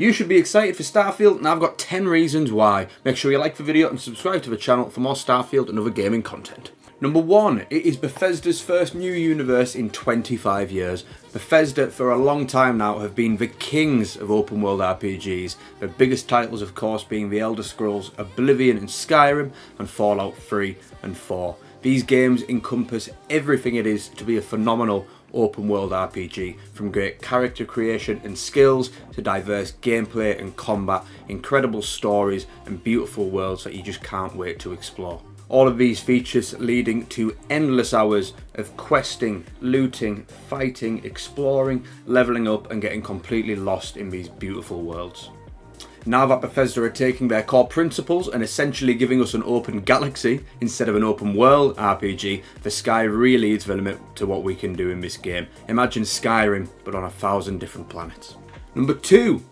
You should be excited for Starfield, and I've got 10 reasons why. Make sure you like the video and subscribe to the channel for more Starfield and other gaming content. Number 1, it is Bethesda's first new universe in 25 years. Bethesda for a long time now have been the kings of open world RPGs. Their biggest titles of course being The Elder Scrolls, Oblivion and Skyrim, and Fallout 3 and 4. These games encompass everything it is to be a phenomenal open world RPG, from great character creation and skills to diverse gameplay and combat, incredible stories and beautiful worlds that you just can't wait to explore. All of these features leading to endless hours of questing, looting, fighting, exploring, leveling up and getting completely lost in these beautiful worlds. Now that Bethesda are taking their core principles and essentially giving us an open galaxy instead of an open world RPG, the sky really is the limit to what we can do in this game. Imagine Skyrim, but on 1,000 different planets. Number 2,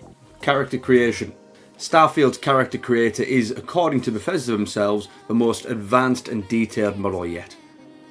character creation. Starfield's character creator is, according to Bethesda themselves, the most advanced and detailed model yet,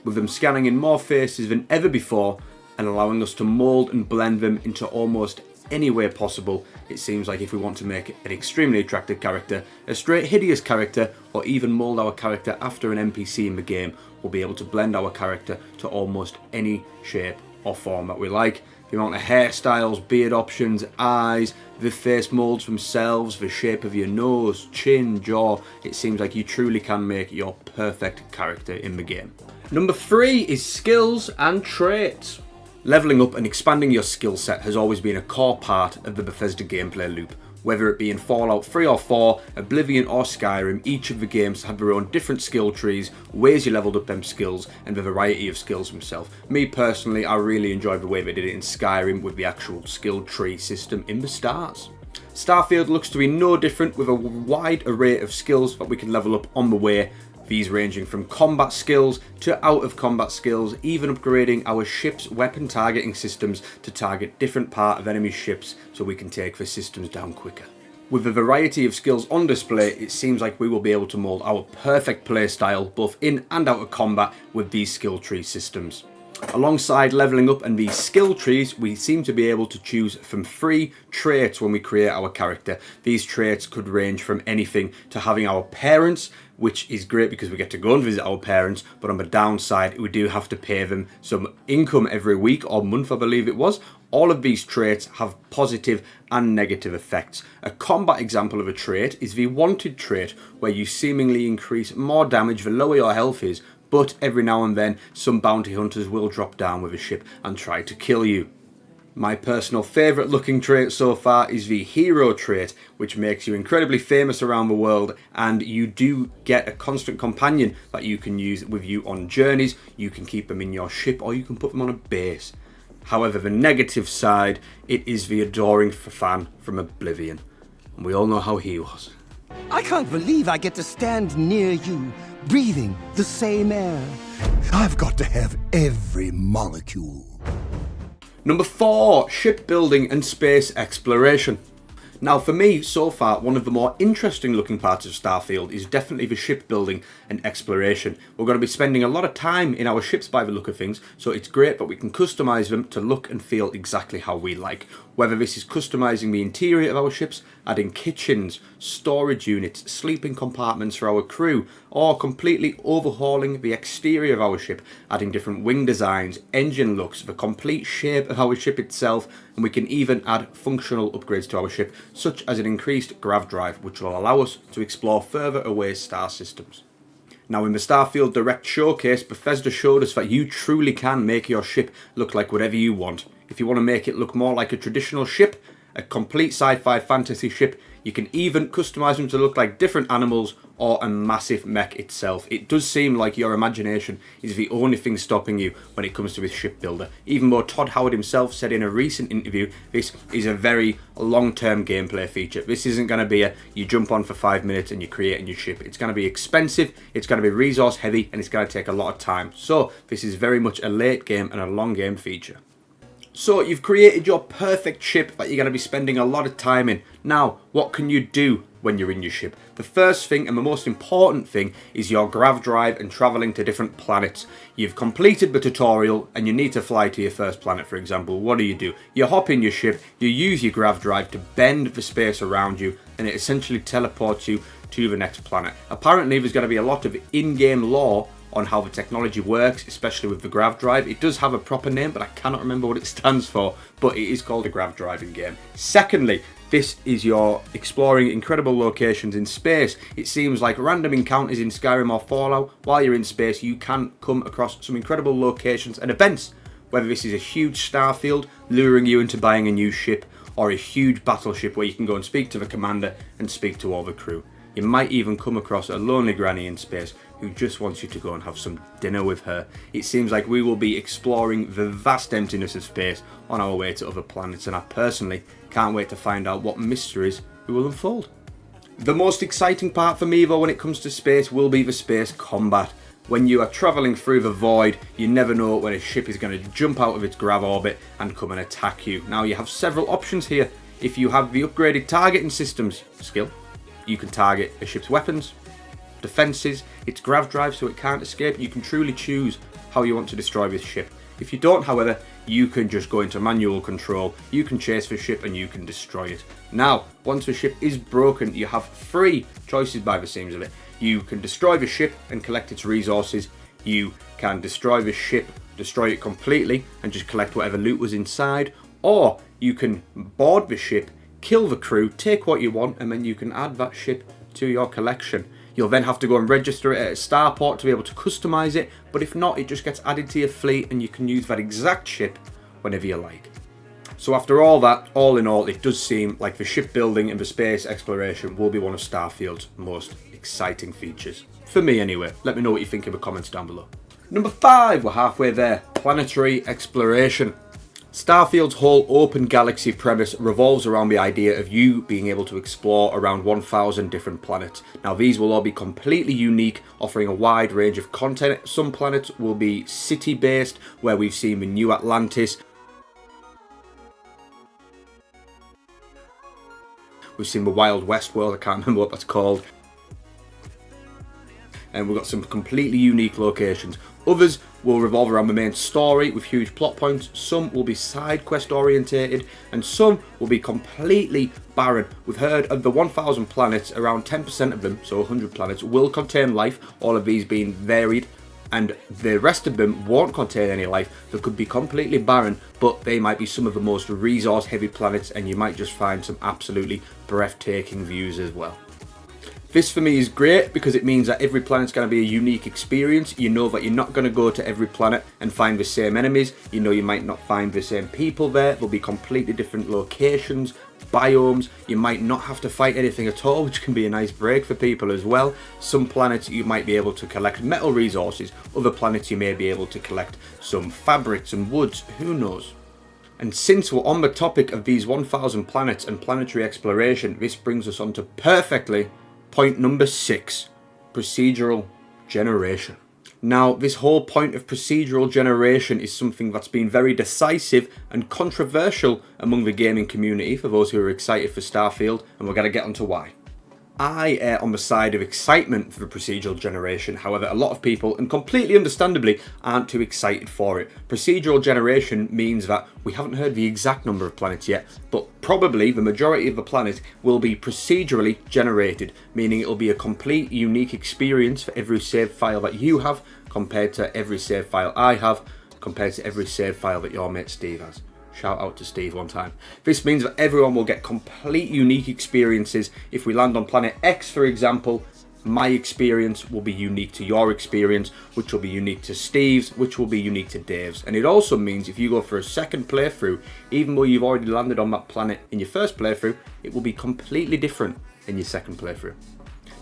with them scanning in more faces than ever before and allowing us to mould and blend them into almost any way possible. It seems like if we want to make an extremely attractive character, a straight hideous character, or even mould our character after an NPC in the game, we'll be able to blend our character to almost any shape or form that we like. The amount of hairstyles, beard options, eyes, the face moulds themselves, the shape of your nose, chin, jaw, it seems like you truly can make your perfect character in the game. Number 3 is skills and traits. Leveling up and expanding your skill set has always been a core part of the Bethesda gameplay loop. Whether it be in Fallout 3 or 4, Oblivion or Skyrim, each of the games have their own different skill trees, ways you leveled up them skills, and the variety of skills themselves. Me personally, I really enjoyed the way they did it in Skyrim with the actual skill tree system in the stars. Starfield looks to be no different, with a wide array of skills that we can level up on the way. These ranging from combat skills to out of combat skills, even upgrading our ship's weapon targeting systems to target different part of enemy ships so we can take the systems down quicker. With a variety of skills on display, it seems like we will be able to mould our perfect playstyle both in and out of combat with these skill tree systems. Alongside leveling up and these skill trees, we seem to be able to choose from 3 traits when we create our character. These traits could range from anything to having our parents, which is great because we get to go and visit our parents, but on the downside, we do have to pay them some income every week or month, I believe it was. All of these traits have positive and negative effects. A combat example of a trait is the wanted trait, where you seemingly increase more damage the lower your health is, but every now and then some bounty hunters will drop down with a ship and try to kill you. My personal favourite looking trait so far is the hero trait, which makes you incredibly famous around the world, and you do get a constant companion that you can use with you on journeys. You can keep them in your ship or you can put them on a base. However, the negative side, it is the adoring fan from Oblivion, and we all know how he was. I can't believe I get to stand near you, breathing the same air. I've got to have every molecule. Number 4, shipbuilding and space exploration. Now for me, so far, one of the more interesting looking parts of Starfield is definitely the shipbuilding and exploration. We're going to be spending a lot of time in our ships by the look of things, so it's great that we can customise them to look and feel exactly how we like. Whether this is customising the interior of our ships, adding kitchens, storage units, sleeping compartments for our crew, or completely overhauling the exterior of our ship, adding different wing designs, engine looks, the complete shape of our ship itself, and we can even add functional upgrades to our ship, such as an increased grav drive, which will allow us to explore further away star systems. Now in the Starfield Direct Showcase, Bethesda showed us that you truly can make your ship look like whatever you want. If you want to make it look more like a traditional ship, a complete sci-fi fantasy ship, you can even customise them to look like different animals or a massive mech itself. It does seem like your imagination is the only thing stopping you when it comes to this shipbuilder. Even though Todd Howard himself said in a recent interview, this is a very long-term gameplay feature. This isn't going to be a you jump on for 5 minutes and you create a new ship. It's going to be expensive, it's going to be resource heavy, and it's going to take a lot of time. So this is very much a late game and a long game feature. So you've created your perfect ship that you're going to be spending a lot of time in. Now, what can you do when you're in your ship? The first thing and the most important thing is your grav drive and travelling to different planets. You've completed the tutorial and you need to fly to your first planet, for example. What do? You hop in your ship, you use your grav drive to bend the space around you, and it essentially teleports you to the next planet. Apparently there's going to be a lot of in-game lore on how the technology works, especially with the grav drive. It does have a proper name, but I cannot remember what it stands for, but it is called a grav drive in game. Secondly, this is your exploring incredible locations in space. It seems like random encounters in Skyrim or Fallout. While you're in space, you can come across some incredible locations and events, whether this is a huge starfield luring you into buying a new ship, or a huge battleship where you can go and speak to the commander and speak to all the crew. You might even come across a lonely granny in space who just wants you to go and have some dinner with her. It seems like we will be exploring the vast emptiness of space on our way to other planets, and I personally can't wait to find out what mysteries we will unfold. The most exciting part for me though when it comes to space will be the space combat. When you are travelling through the void, you never know when a ship is going to jump out of its grav orbit and come and attack you. Now you have several options here. If you have the upgraded targeting systems skill, you can target a ship's weapons, defences, its grav drive so it can't escape. You can truly choose how you want to destroy this ship. If you don't, however, you can just go into manual control, you can chase the ship and you can destroy it. Now, once the ship is broken, you have three choices by the seams of it. You can destroy the ship and collect its resources, you can destroy the ship, destroy it completely and just collect whatever loot was inside, or you can board the ship, kill the crew, take what you want, and then you can add that ship to your collection. You'll then have to go and register it at a starport to be able to customize it, but if not, it just gets added to your fleet and you can use that exact ship whenever you like. So after all that, all in all, it does seem like the shipbuilding and the space exploration will be one of Starfield's most exciting features. For me anyway. Let me know what you think in the comments down below. Number 5, we're halfway there. Planetary exploration. Starfield's whole open galaxy premise revolves around the idea of you being able to explore around 1,000 different planets. Now these will all be completely unique, offering a wide range of content. Some planets will be city based, where we've seen the New Atlantis. We've seen the Wild West world, I can't remember what that's called. And we've got some completely unique locations. Others will revolve around the main story with huge plot points. Some will be side quest orientated and some will be completely barren. We've heard of the 1,000 planets, around 10% of them, so 100 planets, will contain life, all of these being varied, and the rest of them won't contain any life. They could be completely barren, but they might be some of the most resource heavy planets and you might just find some absolutely breathtaking views as well. This for me is great because it means that every planet's going to be a unique experience. You know that you're not going to go to every planet and find the same enemies. You know you might not find the same people there. There'll be completely different locations, biomes. You might not have to fight anything at all, which can be a nice break for people as well. Some planets you might be able to collect metal resources. Other planets you may be able to collect some fabrics and woods. Who knows? And since we're on the topic of these 1,000 planets and planetary exploration, this brings us on to perfectly point number 6, procedural generation. Now, this whole point of procedural generation is something that's been very decisive and controversial among the gaming community for those who are excited for Starfield, and we're going to get onto why. I err on the side of excitement for the procedural generation. However, a lot of people, and completely understandably, aren't too excited for it. Procedural generation means that we haven't heard the exact number of planets yet, but probably the majority of the planets will be procedurally generated, meaning it'll be a complete unique experience for every save file that you have, compared to every save file I have, compared to every save file that your mate Steve has. Shout out to Steve one time. This means that everyone will get complete unique experiences. If we land on planet X, for example, my experience will be unique to your experience, which will be unique to Steve's, which will be unique to Dave's. And it also means if you go for a second playthrough, even though you've already landed on that planet in your first playthrough, it will be completely different in your second playthrough.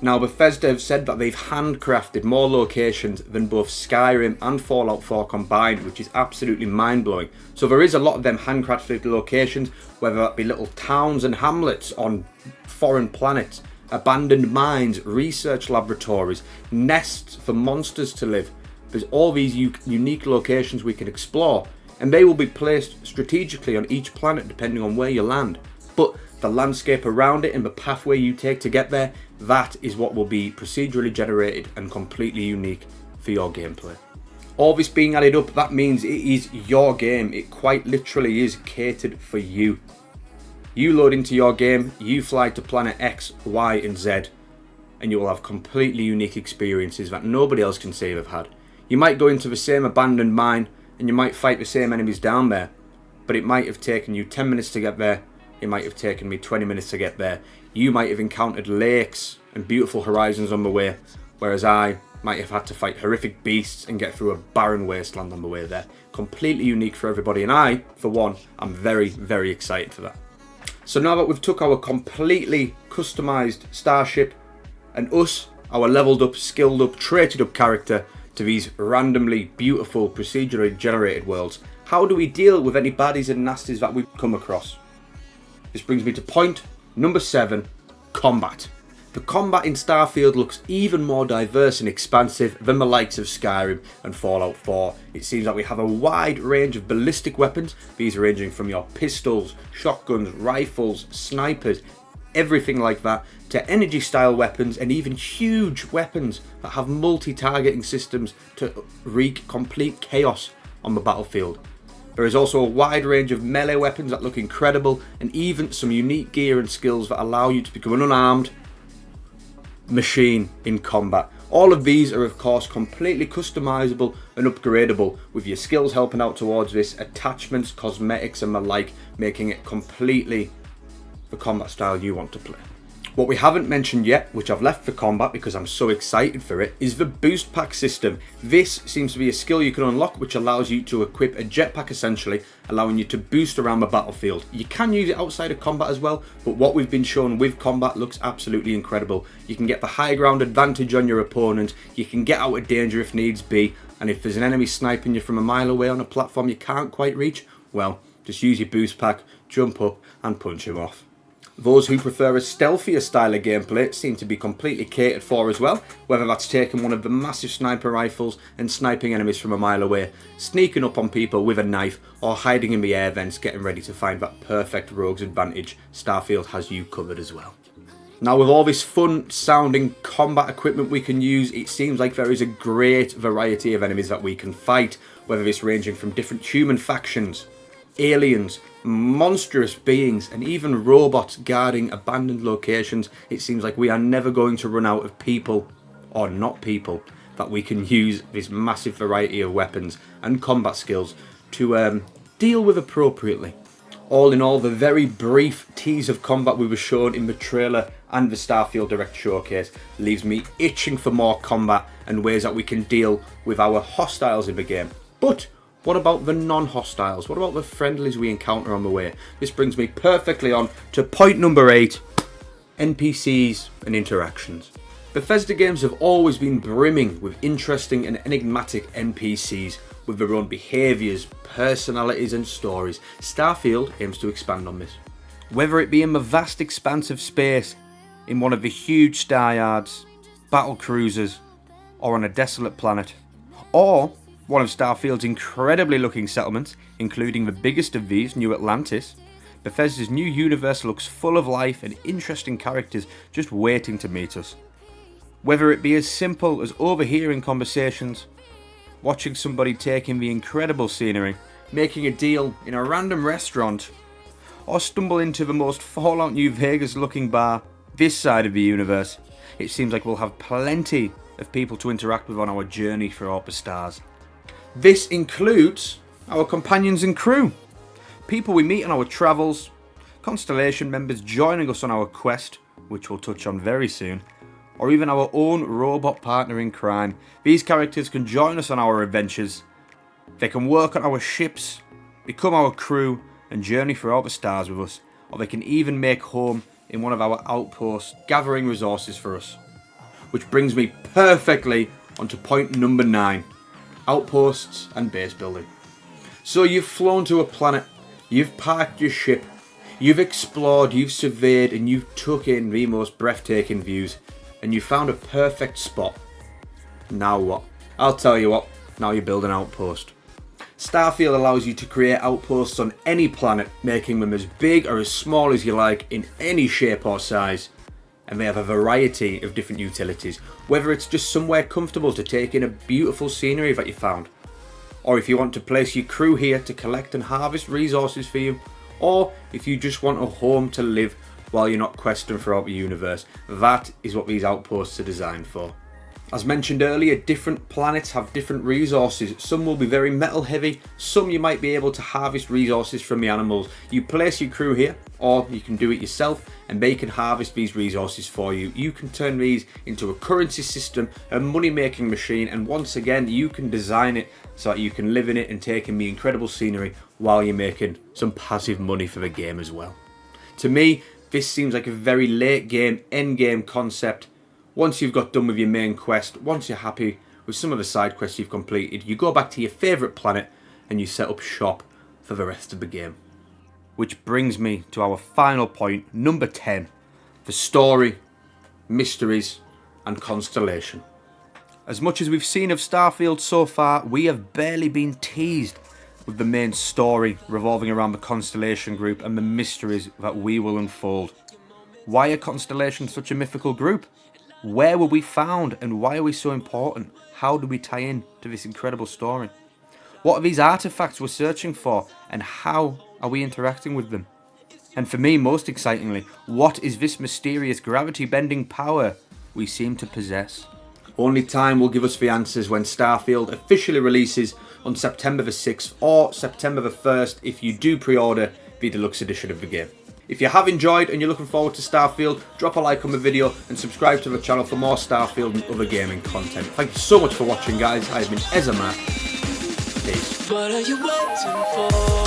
Now, Bethesda have said that they've handcrafted more locations than both Skyrim and Fallout 4 combined, which is absolutely mind-blowing. So there is a lot of them handcrafted locations, whether that be little towns and hamlets on foreign planets, abandoned mines, research laboratories, nests for monsters to live. There's all these unique locations we can explore. and they will be placed strategically on each planet depending on where you land. But the landscape around it and the pathway you take to get there, that is what will be procedurally generated and completely unique for your gameplay. All this being added up, that means it is your game. It quite literally is catered for you. You load into your game, you fly to planet X, Y and Z, and you will have completely unique experiences that nobody else can say they've had. You might go into the same abandoned mine and you might fight the same enemies down there, but it might have taken you 10 minutes to get there, it might have taken me 20 minutes to get there. You might have encountered lakes and beautiful horizons on the way, whereas I might have had to fight horrific beasts and get through a barren wasteland on the way there. Completely unique for everybody, and I, for one, am very, very excited for that. So now that we've took our completely customised starship and us, our leveled up, skilled up, traded up character, to these randomly beautiful procedurally generated worlds, how do we deal with any baddies and nasties that we come across? This brings me to point number 7, combat. The combat in Starfield looks even more diverse and expansive than the likes of Skyrim and Fallout 4. It seems like we have a wide range of ballistic weapons, these ranging from your pistols, shotguns, rifles, snipers, everything like that, to energy style weapons and even huge weapons that have multi-targeting systems to wreak complete chaos on the battlefield. There is also a wide range of melee weapons that look incredible, and even some unique gear and skills that allow you to become an unarmed machine in combat. All of these are of course completely customizable and upgradable, with your skills helping out towards this, attachments, cosmetics and the like, making it completely the combat style you want to play. What we haven't mentioned yet, which I've left for combat because I'm so excited for it, is the boost pack system. This seems to be a skill you can unlock which allows you to equip a jetpack, essentially allowing you to boost around the battlefield. You can use it outside of combat as well, but what we've been shown with combat looks absolutely incredible. You can get the high ground advantage on your opponent, you can get out of danger if needs be, and if there's an enemy sniping you from a mile away on a platform you can't quite reach, well, just use your boost pack, jump up and punch him off. Those who prefer a stealthier style of gameplay seem to be completely catered for as well, whether that's taking one of the massive sniper rifles and sniping enemies from a mile away, sneaking up on people with a knife, or hiding in the air vents getting ready to find that perfect rogue's advantage. Starfield has you covered as well. Now with all this fun sounding combat equipment we can use, it seems like there is a great variety of enemies that we can fight, whether it's ranging from different human factions, aliens, monstrous beings and even robots guarding abandoned locations. It seems like we are never going to run out of people, or not people, that we can use this massive variety of weapons and combat skills to deal with appropriately. All in all, the very brief tease of combat we were shown in the trailer and the Starfield Direct Showcase leaves me itching for more combat and ways that we can deal with our hostiles in the game. But what about the non-hostiles? What about the friendlies we encounter on the way? This brings me perfectly on to point number 8, NPCs and interactions. Bethesda games have always been brimming with interesting and enigmatic NPCs with their own behaviours, personalities and stories. Starfield aims to expand on this. Whether it be in the vast expanse of space, in one of the huge star yards, battle cruisers, or on a desolate planet, or one of Starfield's incredibly looking settlements, including the biggest of these, New Atlantis, Bethesda's new universe looks full of life and interesting characters just waiting to meet us. Whether it be as simple as overhearing conversations, watching somebody taking the incredible scenery, making a deal in a random restaurant, or stumble into the most Fallout New Vegas looking bar this side of the universe, it seems like we'll have plenty of people to interact with on our journey throughout the stars. This includes our companions and crew, people we meet on our travels, Constellation members joining us on our quest, which we'll touch on very soon, or even our own robot partner in crime. These characters can join us on our adventures, they can work on our ships, become our crew and journey throughout the stars with us, or they can even make home in one of our outposts, gathering resources for us. Which brings me perfectly onto point number 9. Outposts and base building. So you've flown to a planet, you've parked your ship, you've explored, you've surveyed and you've took in the most breathtaking views and you found a perfect spot. Now what? I'll tell you what, now you build an outpost. Starfield allows you to create outposts on any planet, making them as big or as small as you like in any shape or size. And they have a variety of different utilities, whether it's just somewhere comfortable to take in a beautiful scenery that you found, or if you want to place your crew here to collect and harvest resources for you, or if you just want a home to live while you're not questing throughout the universe. That is what these outposts are designed for. As mentioned earlier, different planets have different resources. Some will be very metal heavy, some you might be able to harvest resources from the animals. You place your crew here, or you can do it yourself, and they can harvest these resources for you. You can turn these into a currency system, a money making machine, and once again you can design it so that you can live in it and take in the incredible scenery while you're making some passive money for the game as well. To me, this seems like a very late game, end game concept. Once you've got done with your main quest, once you're happy with some of the side quests you've completed, you go back to your favourite planet and you set up shop for the rest of the game. Which brings me to our final point, number 10, the story, mysteries and constellation. As much as we've seen of Starfield so far, we have barely been teased with the main story revolving around the Constellation group and the mysteries that we will unfold. Why are Constellation such a mythical group? Where were we found and why are we so important? How do we tie in to this incredible story? What are these artifacts we're searching for and how are we interacting with them? And for me, most excitingly, what is this mysterious gravity bending power we seem to possess? Only time will give us the answers when Starfield officially releases on September the 6th or September the 1st if you do pre-order the deluxe edition of the game. If you have enjoyed and you're looking forward to Starfield, drop a like on the video and subscribe to the channel for more Starfield and other gaming content. Thank you so much for watching, guys. I have been Ezama. Peace. What are you waiting for?